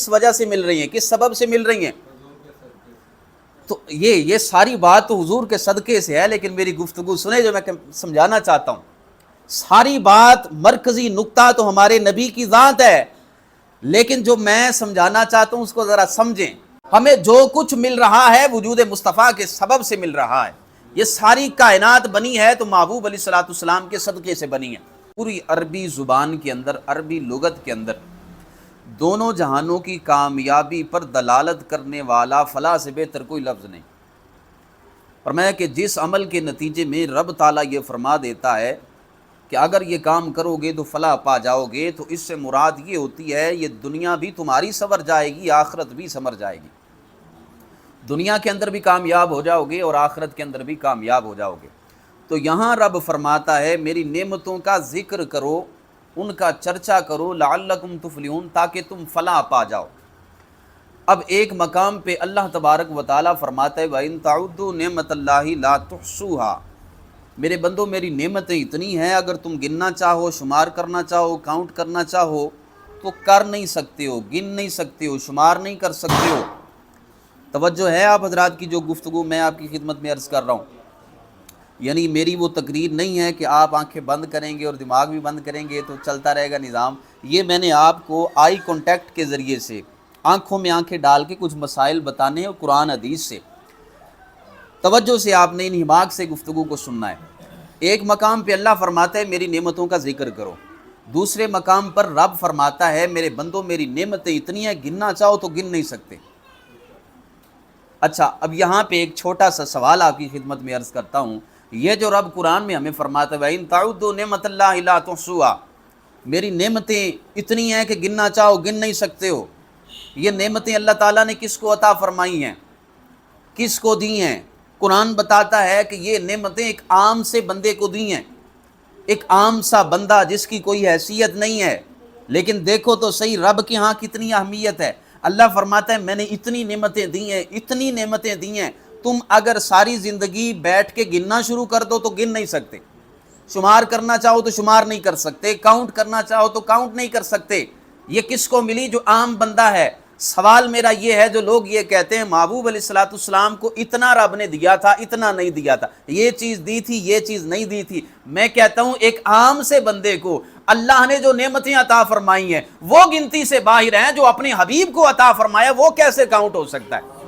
کس وجہ سے مل رہی ہیں، کس سبب سے مل رہی ہیں؟ تو یہ ساری بات تو حضور کے صدقے سے ہے، لیکن میری گفتگو سنیں جو میں سمجھانا چاہتا ہوں۔ ساری بات مرکزی نقطہ تو ہمارے نبی کی ذات ہے، لیکن جو میں سمجھانا چاہتا ہوں اس کو ذرا سمجھیں۔ ہمیں جو کچھ مل رہا ہے وجود مصطفیٰ کے سبب سے مل رہا ہے۔ یہ ساری کائنات بنی ہے تو محبوب علیہ الصلوۃ والسلام کے صدقے سے بنی ہے۔ پوری عربی زبان کے اندر، عربی لغت کے اندر دونوں جہانوں کی کامیابی پر دلالت کرنے والا فلاح سے بہتر کوئی لفظ نہیں۔ فرمایا کہ جس عمل کے نتیجے میں رب تعالیٰ یہ فرما دیتا ہے کہ اگر یہ کام کرو گے تو فلاح پا جاؤ گے، تو اس سے مراد یہ ہوتی ہے یہ دنیا بھی تمہاری سنور جائے گی، آخرت بھی سنور جائے گی۔ دنیا کے اندر بھی کامیاب ہو جاؤ گے اور آخرت کے اندر بھی کامیاب ہو جاؤ گے۔ تو یہاں رب فرماتا ہے میری نعمتوں کا ذکر کرو، ان کا چرچا کرو، لعلکم تفلحون، تاکہ تم فلاح پا جاؤ۔ اب ایک مقام پہ اللہ تبارک و تعالیٰ فرماتا ہے وَإِن تَعُدُّوا نِعْمَتَ اللَّهِ لَا تُحْصُوهَا، میرے بندو میری نعمتیں اتنی ہیں، اگر تم گننا چاہو، شمار کرنا چاہو، کاؤنٹ کرنا چاہو تو کر نہیں سکتے ہو، گن نہیں سکتے ہو، شمار نہیں کر سکتے ہو۔ توجہ ہے آپ حضرات کی جو گفتگو میں آپ کی خدمت میں عرض کر رہا ہوں؟ یعنی میری وہ تقریر نہیں ہے کہ آپ آنکھیں بند کریں گے اور دماغ بھی بند کریں گے تو چلتا رہے گا نظام۔ یہ میں نے آپ کو آئی کانٹیکٹ کے ذریعے سے، آنکھوں میں آنکھیں ڈال کے کچھ مسائل بتانے ہیں قرآن حدیث سے۔ توجہ سے آپ نے ان دماغ سے گفتگو کو سننا ہے۔ ایک مقام پہ اللہ فرماتا ہے میری نعمتوں کا ذکر کرو، دوسرے مقام پر رب فرماتا ہے میرے بندوں میری نعمتیں اتنی ہیں گننا چاہو تو گن نہیں سکتے۔ اچھا، اب یہاں پہ ایک چھوٹا سا سوال آپ کی خدمت میں عرض کرتا ہوں۔ یہ جو رب قرآن میں ہمیں فرماتا ہے وَإِن تَعُدُّوا نِعْمَتَ اللَّهِ لَا تُحْصُوهَا، میری نعمتیں اتنی ہیں کہ گننا چاہو گن نہیں سکتے ہو، یہ نعمتیں اللہ تعالیٰ نے کس کو عطا فرمائی ہیں، کس کو دی ہیں؟ قرآن بتاتا ہے کہ یہ نعمتیں ایک عام سے بندے کو دی ہیں، ایک عام سا بندہ جس کی کوئی حیثیت نہیں ہے، لیکن دیکھو تو صحیح رب کے ہاں کتنی اہمیت ہے۔ اللہ فرماتا ہے میں نے اتنی نعمتیں دی ہیں، اتنی نعمتیں دی ہیں، تم اگر ساری زندگی بیٹھ کے گننا شروع کر دو تو گن نہیں سکتے، شمار کرنا چاہو تو شمار نہیں کر سکتے، کاؤنٹ کرنا چاہو تو کاؤنٹ نہیں کر سکتے۔ یہ کس کو ملی؟ جو عام بندہ ہے۔ سوال میرا یہ ہے جو لوگ یہ کہتے ہیں محبوب علیہ الصلوۃ والسلام کو اتنا رب نے دیا تھا، اتنا نہیں دیا تھا، یہ چیز دی تھی، یہ چیز نہیں دی تھی، میں کہتا ہوں ایک عام سے بندے کو اللہ نے جو نعمتیں عطا فرمائی ہیں وہ گنتی سے باہر ہیں، جو اپنے حبیب کو عطا فرمایا وہ کیسے کاؤنٹ ہو سکتا ہے؟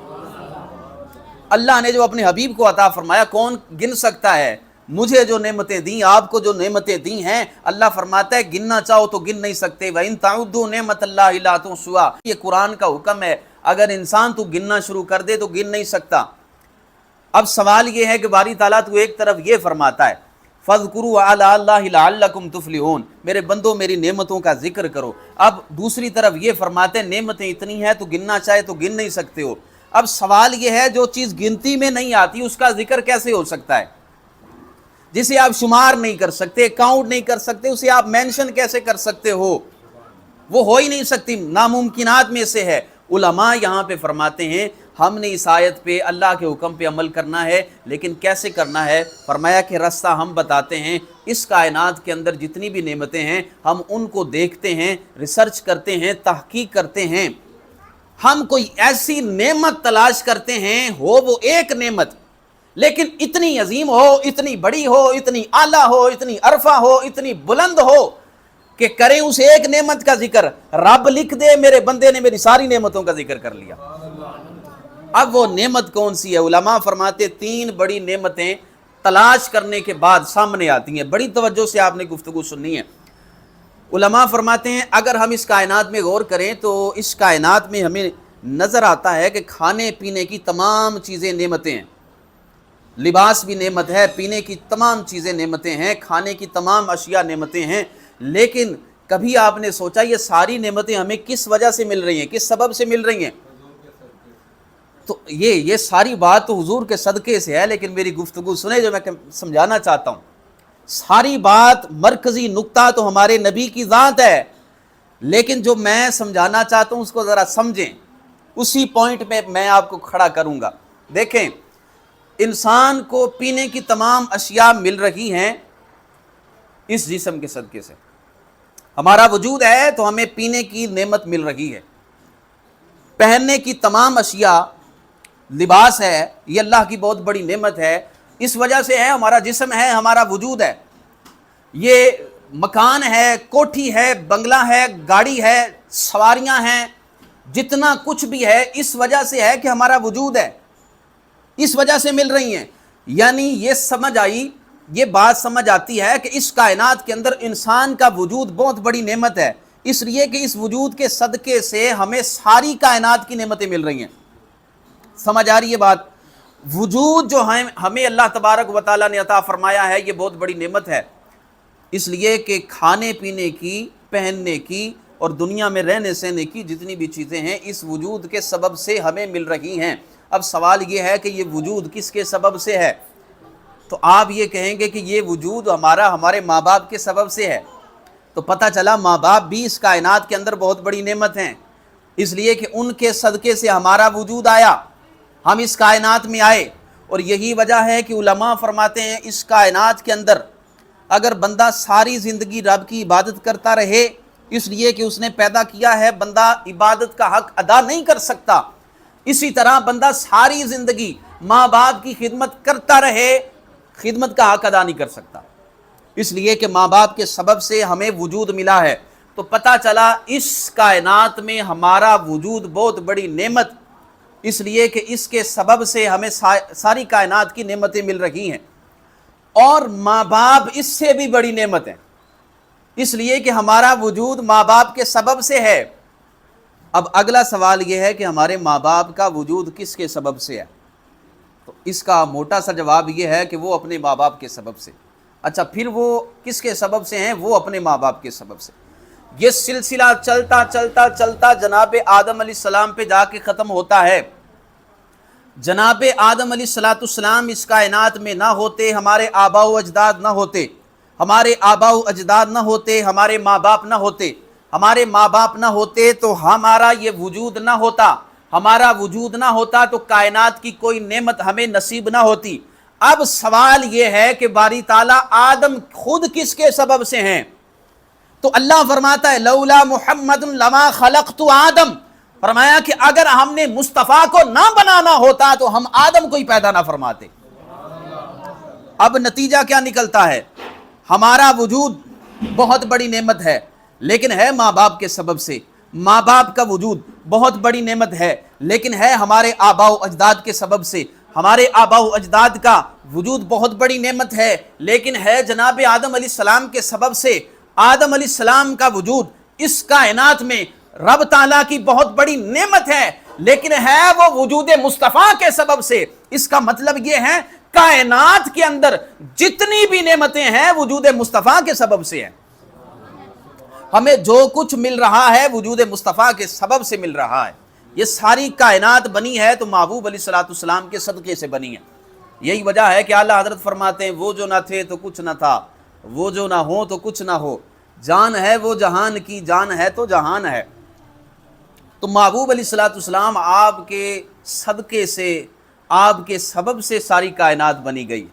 اللہ نے جو اپنے حبیب کو عطا فرمایا کون گن سکتا ہے؟ مجھے جو نعمتیں دیں، آپ کو جو نعمتیں دی ہیں، اللہ فرماتا ہے گننا چاہو تو گن نہیں سکتے۔ وَإِن تَعُدُّوا نِعْمَتَ اللَّهِ لَا تُحْصُوهَا، یہ قرآن کا حکم ہے، اگر انسان تو گننا شروع کر دے تو گن نہیں سکتا۔ اب سوال یہ ہے کہ باری تعالیٰ تو ایک طرف یہ فرماتا ہے فَاذْكُرُوا آلَاءَ اللَّهِ لَعَلَّكُمْ تُفْلِحُونَ، میرے بندوں میری نعمتوں کا ذکر کرو۔ اب دوسری طرف یہ فرماتے ہیں نعمتیں اتنی ہیں تو گننا چاہے تو گن نہیں سکتے ہو۔ اب سوال یہ ہے جو چیز گنتی میں نہیں آتی اس کا ذکر کیسے ہو سکتا ہے؟ جسے آپ شمار نہیں کر سکتے، کاؤنٹ نہیں کر سکتے، اسے آپ مینشن کیسے کر سکتے ہو؟ وہ ہو ہی نہیں سکتی، ناممکنات میں سے ہے۔ علماء یہاں پہ فرماتے ہیں ہم نے اس آیت پہ اللہ کے حکم پہ عمل کرنا ہے، لیکن کیسے کرنا ہے؟ فرمایا کہ راستہ ہم بتاتے ہیں، اس کائنات کے اندر جتنی بھی نعمتیں ہیں ہم ان کو دیکھتے ہیں، ریسرچ کرتے ہیں، تحقیق کرتے ہیں، ہم کوئی ایسی نعمت تلاش کرتے ہیں ہو وہ ایک نعمت لیکن اتنی عظیم ہو، اتنی بڑی ہو، اتنی اعلیٰ ہو، اتنی عرفہ ہو، اتنی بلند ہو کہ کریں اس ایک نعمت کا ذکر۔ رب لکھ دے میرے بندے نے میری ساری نعمتوں کا ذکر کر لیا۔ اب وہ نعمت کون سی ہے؟ علماء فرماتے تین بڑی نعمتیں تلاش کرنے کے بعد سامنے آتی ہیں۔ بڑی توجہ سے آپ نے گفتگو سننی ہے۔ علماء فرماتے ہیں اگر ہم اس کائنات میں غور کریں تو اس کائنات میں ہمیں نظر آتا ہے کہ کھانے پینے کی تمام چیزیں نعمتیں ہیں، لباس بھی نعمت ہے، پینے کی تمام چیزیں نعمتیں ہیں، کھانے کی تمام اشیاء نعمتیں ہیں، لیکن کبھی آپ نے سوچا یہ ساری نعمتیں ہمیں کس وجہ سے مل رہی ہیں، کس سبب سے مل رہی ہیں؟ تو یہ ساری بات تو حضور کے صدقے سے ہے، لیکن میری گفتگو سنیں جو میں سمجھانا چاہتا ہوں۔ ساری بات مرکزی نقطہ تو ہمارے نبی کی ذات ہے، لیکن جو میں سمجھانا چاہتا ہوں اس کو ذرا سمجھیں، اسی پوائنٹ پہ میں آپ کو کھڑا کروں گا۔ دیکھیں، انسان کو پینے کی تمام اشیاء مل رہی ہیں اس جسم کے صدقے سے، ہمارا وجود ہے تو ہمیں پینے کی نعمت مل رہی ہے۔ پہننے کی تمام اشیاء، لباس ہے، یہ اللہ کی بہت بڑی نعمت ہے، اس وجہ سے ہے، ہمارا جسم ہے، ہمارا وجود ہے، یہ مکان ہے، کوٹھی ہے، بنگلہ ہے، گاڑی ہے، سواریاں ہیں، جتنا کچھ بھی ہے اس وجہ سے ہے کہ ہمارا وجود ہے، اس وجہ سے مل رہی ہیں۔ یعنی یہ سمجھ آئی، یہ بات سمجھ آتی ہے کہ اس کائنات کے اندر انسان کا وجود بہت بڑی نعمت ہے، اس لیے کہ اس وجود کے صدقے سے ہمیں ساری کائنات کی نعمتیں مل رہی ہیں۔ سمجھ آ رہی ہے بات؟ وجود جو ہمیں اللہ تبارک و تعالیٰ نے عطا فرمایا ہے، یہ بہت بڑی نعمت ہے، اس لیے کہ کھانے پینے کی، پہننے کی اور دنیا میں رہنے سہنے کی جتنی بھی چیزیں ہیں اس وجود کے سبب سے ہمیں مل رہی ہیں۔ اب سوال یہ ہے کہ یہ وجود کس کے سبب سے ہے؟ تو آپ یہ کہیں گے کہ یہ وجود ہمارے ماں باپ کے سبب سے ہے۔ تو پتہ چلا ماں باپ بھی اس کائنات کے اندر بہت بڑی نعمت ہیں، اس لیے کہ ان کے صدقے سے ہمارا وجود آیا، ہم اس کائنات میں آئے۔ اور یہی وجہ ہے کہ علماء فرماتے ہیں اس کائنات کے اندر اگر بندہ ساری زندگی رب کی عبادت کرتا رہے، اس لیے کہ اس نے پیدا کیا ہے، بندہ عبادت کا حق ادا نہیں کر سکتا، اسی طرح بندہ ساری زندگی ماں باپ کی خدمت کرتا رہے، خدمت کا حق ادا نہیں کر سکتا، اس لیے کہ ماں باپ کے سبب سے ہمیں وجود ملا ہے۔ تو پتہ چلا اس کائنات میں ہمارا وجود بہت بڑی نعمت، اس لیے کہ اس کے سبب سے ہمیں ساری کائنات کی نعمتیں مل رہی ہیں، اور ماں باپ اس سے بھی بڑی نعمت ہے، اس لیے کہ ہمارا وجود ماں باپ کے سبب سے ہے۔ اب اگلا سوال یہ ہے کہ ہمارے ماں باپ کا وجود کس کے سبب سے ہے؟ تو اس کا موٹا سا جواب یہ ہے کہ وہ اپنے ماں باپ کے سبب سے۔ اچھا، پھر وہ کس کے سبب سے ہیں؟ وہ اپنے ماں باپ کے سبب سے۔ یہ سلسلہ چلتا چلتا چلتا جناب آدم علیہ السلام پہ جا کے ختم ہوتا ہے۔ جناب آدم علیہ السلام اس کائنات میں نہ ہوتے، ہمارے آباء و اجداد نہ ہوتے، ہمارے آباء و اجداد نہ ہوتے، ہمارے ماں باپ نہ ہوتے، ہمارے ماں باپ نہ ہوتے تو ہمارا یہ وجود نہ ہوتا، ہمارا وجود نہ ہوتا تو کائنات کی کوئی نعمت ہمیں نصیب نہ ہوتی۔ اب سوال یہ ہے کہ باری تعالیٰ آدم خود کس کے سبب سے ہیں؟ تو اللہ فرماتا ہے لولا محمد لما خلقت آدم، فرمایا کہ اگر ہم نے مصطفیٰ کو نہ بنانا ہوتا تو ہم آدم کو ہی پیدا نہ فرماتے۔ اب نتیجہ کیا نکلتا ہے؟ ہمارا وجود بہت بڑی نعمت ہے، لیکن ہے ماں باپ کے سبب سے۔ ماں باپ کا وجود بہت بڑی نعمت ہے، لیکن ہے ہمارے آباء و اجداد کے سبب سے۔ ہمارے آباء و اجداد کا وجود بہت بڑی نعمت ہے، لیکن ہے جناب آدم علیہ السلام کے سبب سے۔ آدم علیہ السلام کا وجود اس کائنات میں رب تعالیٰ کی بہت بڑی نعمت ہے، لیکن ہے وہ وجود مصطفیٰ کے سبب سے۔ اس کا مطلب یہ ہے کائنات کے اندر جتنی بھی نعمتیں ہیں وجود مصطفیٰ کے سبب سے ہیں۔ ہمیں جو کچھ مل رہا ہے وجود مصطفیٰ کے سبب سے مل رہا ہے۔ یہ ساری کائنات بنی ہے تو محبوب علیہ السلام کے صدقے سے بنی ہے۔ یہی وجہ ہے کہ اعلیٰ حضرت فرماتے ہیں وہ جو نہ تھے تو کچھ نہ تھا، وہ جو نہ ہو تو کچھ نہ ہو، جان ہے وہ جہان کی، جان ہے تو جہان ہے۔ تو محبوب علیہ السلام آپ کے صدقے سے، آپ کے سبب سے ساری کائنات بنی گئی۔